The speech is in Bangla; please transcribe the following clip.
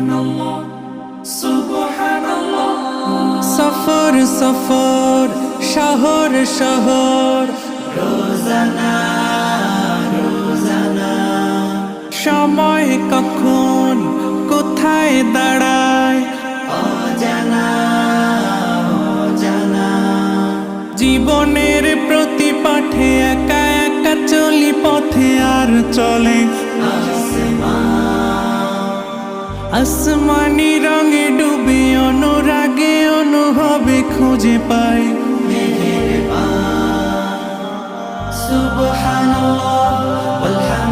সুবহানাল্লাহ সুবহানাল্লাহ। সফর সফর শহর শহর রোজানা রোজানা সময় কখন কোথায় দাঁড়ায় অজানা অজানা। জীবনের প্রতি পাঠে একা একা চলি পথে আর চলে আসমানি রঙে ডুবে অনুরাগে অনুভবে খুঁজে পাই সুবহানাল্লাহ ওয়ালহামদুলিল্লাহ।